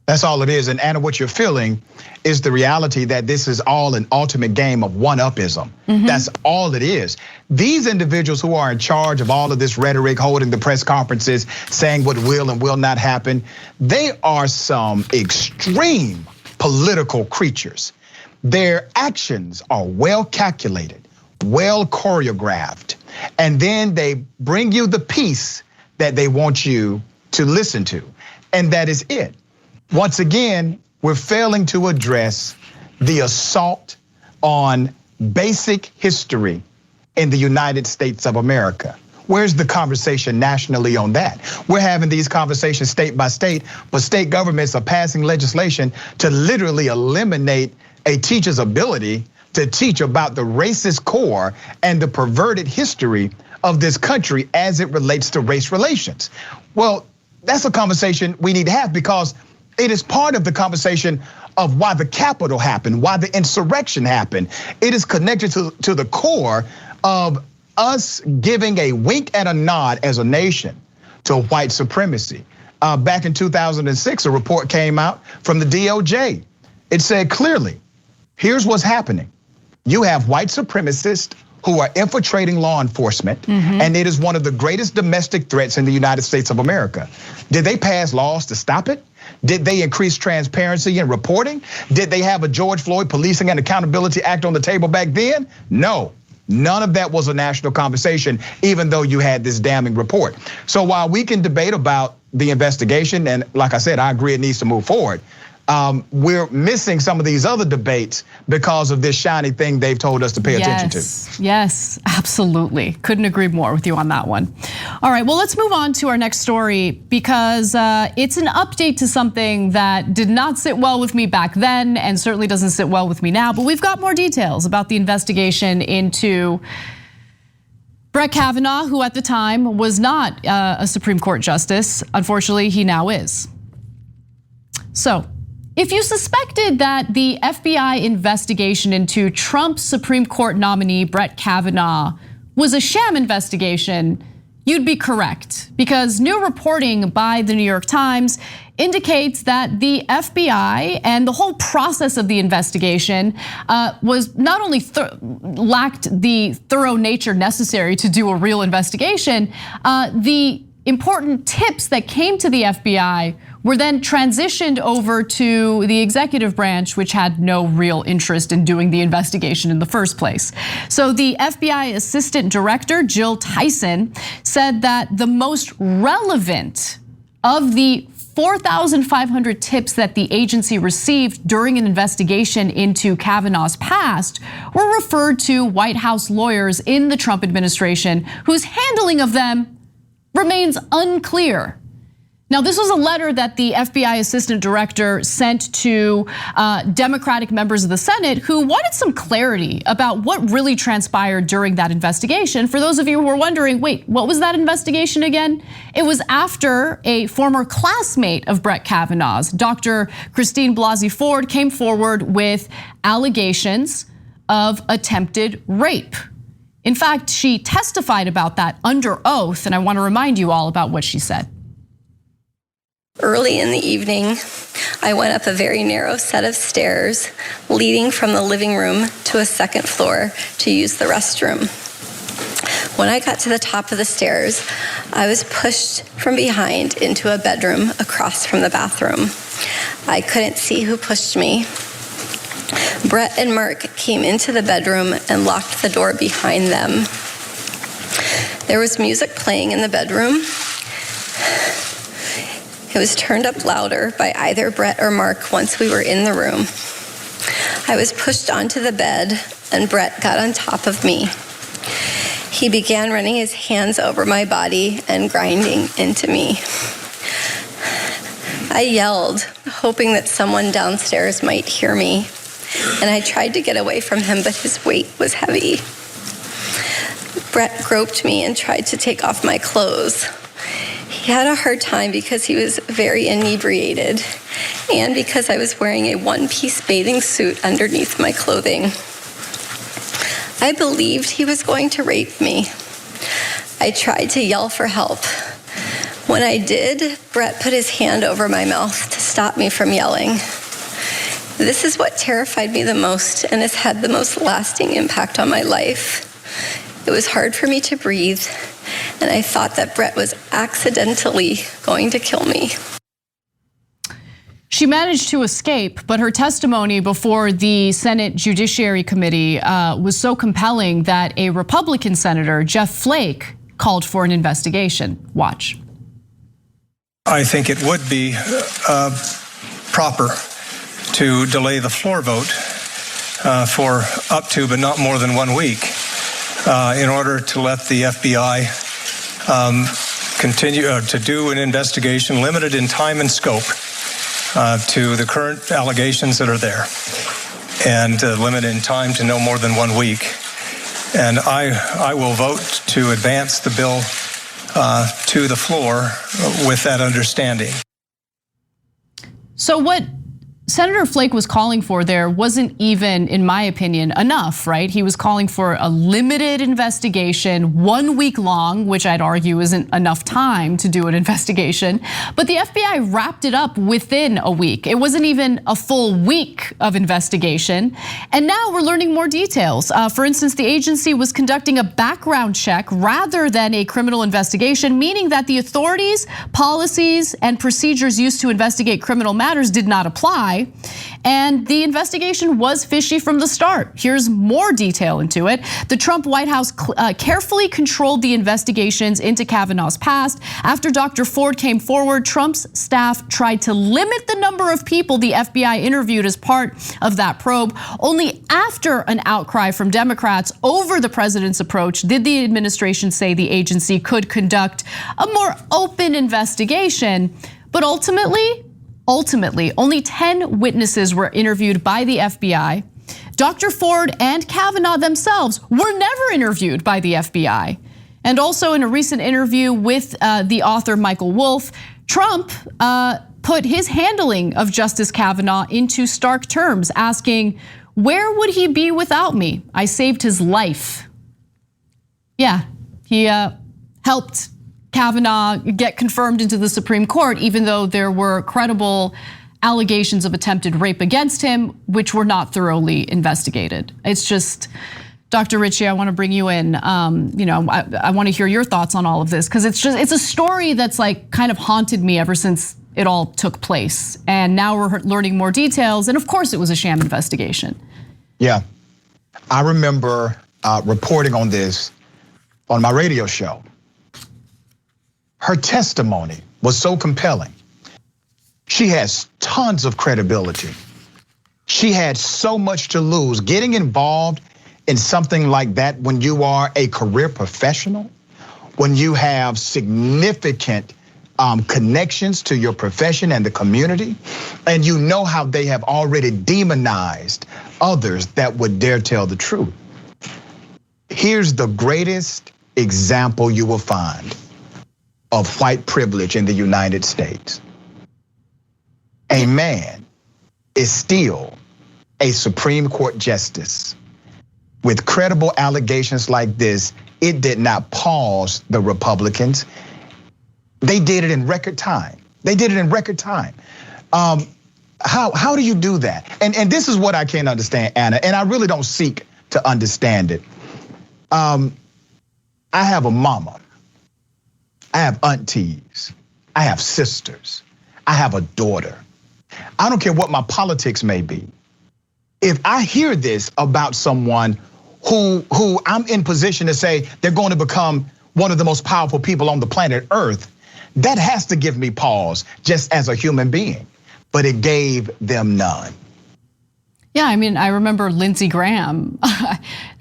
That's all it is. And Anna, what you're feeling is the reality that this is all an ultimate game of one-upism. That's all it is. These individuals who are in charge of all of this rhetoric, holding the press conferences, saying what will and will not happen, they are some extreme political creatures. Their actions are well calculated, well choreographed, and then they bring you the piece that they want you to listen to, and that is it. Once again, we're failing to address the assault on basic history in the United States of America. Where's the conversation nationally on that? We're having these conversations state by state, but state governments are passing legislation to literally eliminate a teacher's ability to teach about the racist core and the perverted history of this country as it relates to race relations. Well, that's a conversation we need to have, because it is part of the conversation of why the Capitol happened, why the insurrection happened. It is connected to the core of us giving a wink and a nod as a nation to white supremacy. back in 2006, a report came out from the DOJ. It said clearly, here's what's happening. You have white supremacists who are infiltrating law enforcement, and it is one of the greatest domestic threats in the United States of America. Did they pass laws to stop it? Did they increase transparency in reporting? Did they have a George Floyd Policing and Accountability Act on the table back then? No. None of that was a national conversation, even though you had this damning report. So while we can debate about the investigation, and like I said, I agree it needs to move forward, we're missing some of these other debates because of this shiny thing they've told us to pay attention to. Yes, absolutely. Couldn't agree more with you on that one. All right, well, let's move on to our next story because it's an update to something that did not sit well with me back then and certainly doesn't sit well with me now, but we've got more details about the investigation into Brett Kavanaugh, who at the time was not a Supreme Court justice. Unfortunately, he now is. So, if you suspected that the FBI investigation into Trump's Supreme Court nominee, Brett Kavanaugh, was a sham investigation, you'd be correct. Because new reporting by the New York Times indicates that the FBI and the whole process of the investigation was not only lacked the thorough nature necessary to do a real investigation, the important tips that came to the FBI were then transitioned over to the executive branch, which had no real interest in doing the investigation in the first place. So the FBI Assistant Director, Jill Tyson, said that the most relevant of the 4,500 tips that the agency received during an investigation into Kavanaugh's past were referred to White House lawyers in the Trump administration, whose handling of them remains unclear. Now, this was a letter that the FBI Assistant Director sent to Democratic members of the Senate who wanted some clarity about what really transpired during that investigation. For those of you who are wondering, wait, what was that investigation again? It was after a former classmate of Brett Kavanaugh's, Dr. Christine Blasey Ford, came forward with allegations of attempted rape. In fact, she testified about that under oath, and I want to remind you all about what she said. Early in the evening, I went up a very narrow set of stairs leading from the living room to a second floor to use the restroom. When I got to the top of the stairs, I was pushed from behind into a bedroom across from the bathroom. I couldn't see who pushed me. Brett and Mark came into the bedroom and locked the door behind them. There was music playing in the bedroom. It was turned up louder by either Brett or Mark once we were in the room. I was pushed onto the bed and Brett got on top of me. He began running his hands over my body and grinding into me. I yelled, hoping that someone downstairs might hear me, and I tried to get away from him, but his weight was heavy. Brett groped me and tried to take off my clothes. He had a hard time because he was very inebriated and because I was wearing a one-piece bathing suit underneath my clothing. I believed he was going to rape me. I tried to yell for help. When I did, Brett put his hand over my mouth to stop me from yelling. This is what terrified me the most and has had the most lasting impact on my life. It was hard for me to breathe, and I thought that Brett was accidentally going to kill me. She managed to escape, but her testimony before the Senate Judiciary Committee was so compelling that a Republican senator, Jeff Flake, called for an investigation. Watch. I think it would be proper to delay the floor vote for up to, but not more than 1 week, in order to let the FBI continue to do an investigation limited in time and scope to the current allegations that are there, and limited in time to no more than 1 week. And I will vote to advance the bill to the floor with that understanding. So what Senator Flake was calling for there wasn't even, in my opinion, enough, right? He was calling for a limited investigation, 1 week long, which I'd argue isn't enough time to do an investigation. But the FBI wrapped it up within a week. It wasn't even a full week of investigation. And now we're learning more details. For instance, the agency was conducting a background check rather than a criminal investigation, meaning that the authorities, policies, and procedures used to investigate criminal matters did not apply. And the investigation was fishy from the start. Here's more detail into it. The Trump White House carefully controlled the investigations into Kavanaugh's past. After Dr. Ford came forward, Trump's staff tried to limit the number of people the FBI interviewed as part of that probe. Only after an outcry from Democrats over the president's approach did the administration say the agency could conduct a more open investigation. But ultimately, only 10 witnesses were interviewed by the FBI. Dr. Ford and Kavanaugh themselves were never interviewed by the FBI. And also in a recent interview with the author Michael Wolff, Trump put his handling of Justice Kavanaugh into stark terms, asking, "Where would he be without me? I saved his life." Yeah, he helped Kavanaugh get confirmed into the Supreme Court, even though there were credible allegations of attempted rape against him, which were not thoroughly investigated. It's just, Dr. Ritchie, I want to bring you in. I want to hear your thoughts on all of this, because it's a story that's like kind of haunted me ever since it all took place. And now we're learning more details. And of course it was a sham investigation. Yeah, I remember reporting on this on my radio show. Her testimony was so compelling. She has tons of credibility. She had so much to lose. Getting involved in something like that when you are a career professional, when you have significant connections to your profession and the community, and you know how they have already demonized others that would dare tell the truth. Here's the greatest example you will find of white privilege in the United States. A man is still a Supreme Court justice. With credible allegations like this, it did not pause the Republicans. They did it in record time. How do you do that? And this is what I can't understand, Anna, and I really don't seek to understand it. I have a mama. I have aunties, I have sisters, I have a daughter. I don't care what my politics may be. If I hear this about someone who I'm in position to say they're going to become one of the most powerful people on the planet Earth, that has to give me pause just as a human being, but it gave them none. Yeah, I mean, I remember Lindsey Graham,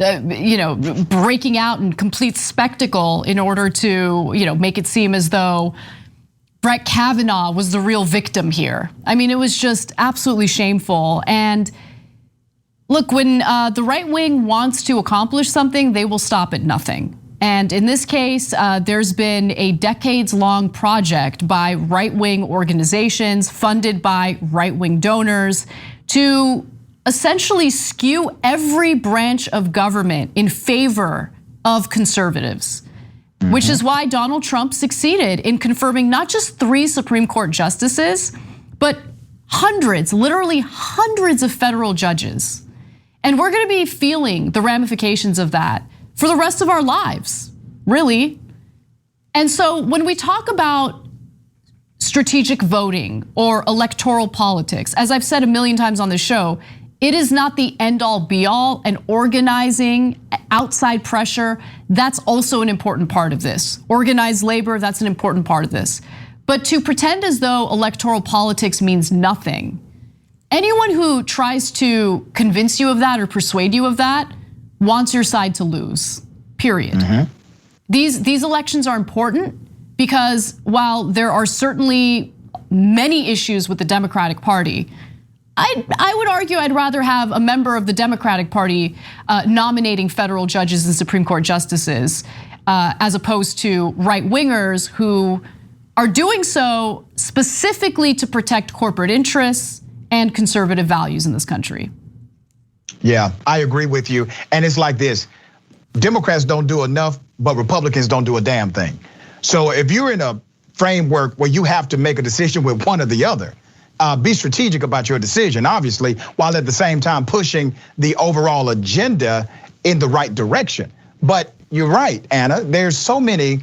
breaking out in complete spectacle in order to, make it seem as though Brett Kavanaugh was the real victim here. I mean, it was just absolutely shameful. And look, when the right wing wants to accomplish something, they will stop at nothing. And in this case, there's been a decades-long project by right-wing organizations funded by right-wing donors to essentially skew every branch of government in favor of conservatives, which is why Donald Trump succeeded in confirming not just 3 Supreme Court justices, but hundreds, literally hundreds of federal judges. And we're gonna be feeling the ramifications of that for the rest of our lives, really. And so when we talk about strategic voting or electoral politics, as I've said a million times on this show, it is not the end all be all, and organizing, outside pressure, that's also an important part of this. Organized labor, that's an important part of this. But to pretend as though electoral politics means nothing, anyone who tries to convince you of that or persuade you of that wants your side to lose, period. These elections are important because while there are certainly many issues with the Democratic Party, I would argue I'd rather have a member of the Democratic Party nominating federal judges and Supreme Court justices as opposed to right-wingers who are doing so specifically to protect corporate interests and conservative values in this country. Yeah, I agree with you. And it's like this, Democrats don't do enough, but Republicans don't do a damn thing. So if you're in a framework where you have to make a decision with one or the other, be strategic about your decision, obviously, while at the same time pushing the overall agenda in the right direction. But you're right, Anna, there's so many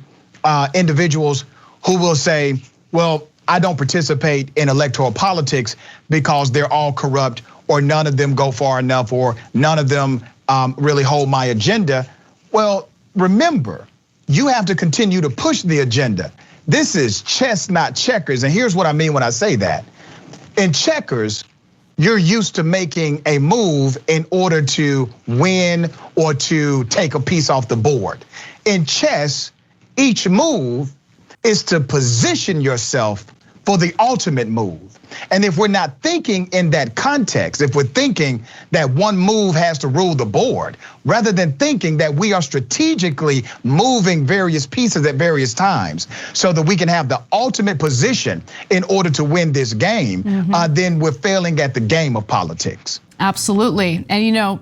individuals who will say, well, I don't participate in electoral politics because they're all corrupt, or none of them go far enough, or none of them really hold my agenda. Well, remember, you have to continue to push the agenda. This is chess, not checkers. And here's what I mean when I say that. In checkers, you're used to making a move in order to win or to take a piece off the board. In chess, each move is to position yourself for the ultimate move. And if we're not thinking in that context, if we're thinking that one move has to rule the board, rather than thinking that we are strategically moving various pieces at various times so that we can have the ultimate position in order to win this game, then we're failing at the game of politics. Absolutely. And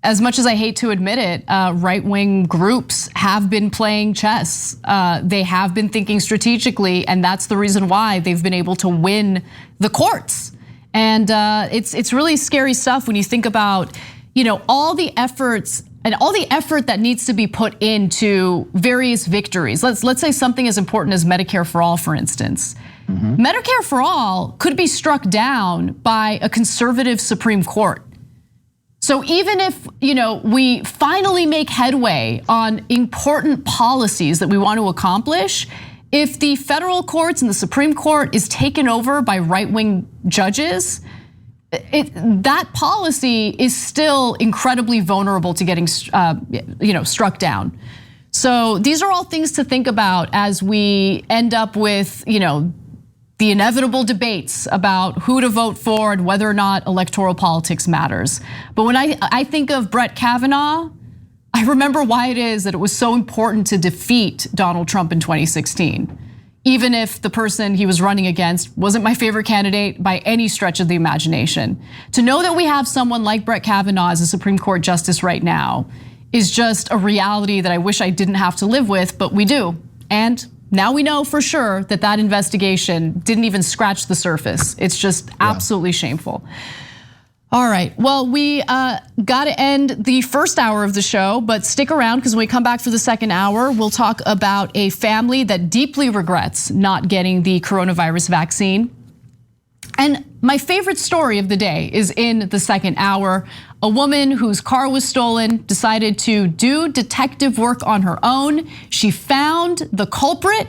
as much as I hate to admit it, right-wing groups have been playing chess. They have been thinking strategically, and that's the reason why they've been able to win the courts. And it's really scary stuff when you think about, all the efforts and all the effort that needs to be put into various victories. Let's say something as important as Medicare for all, for instance. Medicare for all could be struck down by a conservative Supreme Court. So even if, we finally make headway on important policies that we want to accomplish, if the federal courts and the Supreme Court is taken over by right-wing judges, that policy is still incredibly vulnerable to getting, struck down. So these are all things to think about as we end up with, the inevitable debates about who to vote for and whether or not electoral politics matters. But when I think of Brett Kavanaugh, I remember why it is that it was so important to defeat Donald Trump in 2016. Even if the person he was running against wasn't my favorite candidate by any stretch of the imagination. To know that we have someone like Brett Kavanaugh as a Supreme Court justice right now is just a reality that I wish I didn't have to live with, but we do. And now we know for sure that that investigation didn't even scratch the surface. It's just absolutely shameful. All right, well, we got to end the first hour of the show, but stick around because when we come back for the second hour, we'll talk about a family that deeply regrets not getting the coronavirus vaccine. And my favorite story of the day is in the second hour. A woman whose car was stolen decided to do detective work on her own. She found the culprit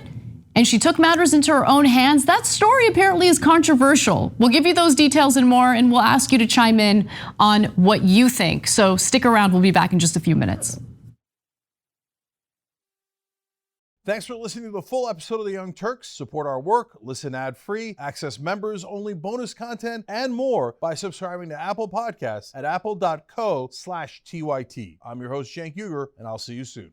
and she took matters into her own hands. That story apparently is controversial. We'll give you those details and more, and we'll ask you to chime in on what you think. So stick around, we'll be back in just a few minutes. Thanks for listening to the full episode of The Young Turks. Support our work, listen ad-free, access members-only bonus content, and more by subscribing to Apple Podcasts at apple.co/TYT. I'm your host, Cenk Uygur, and I'll see you soon.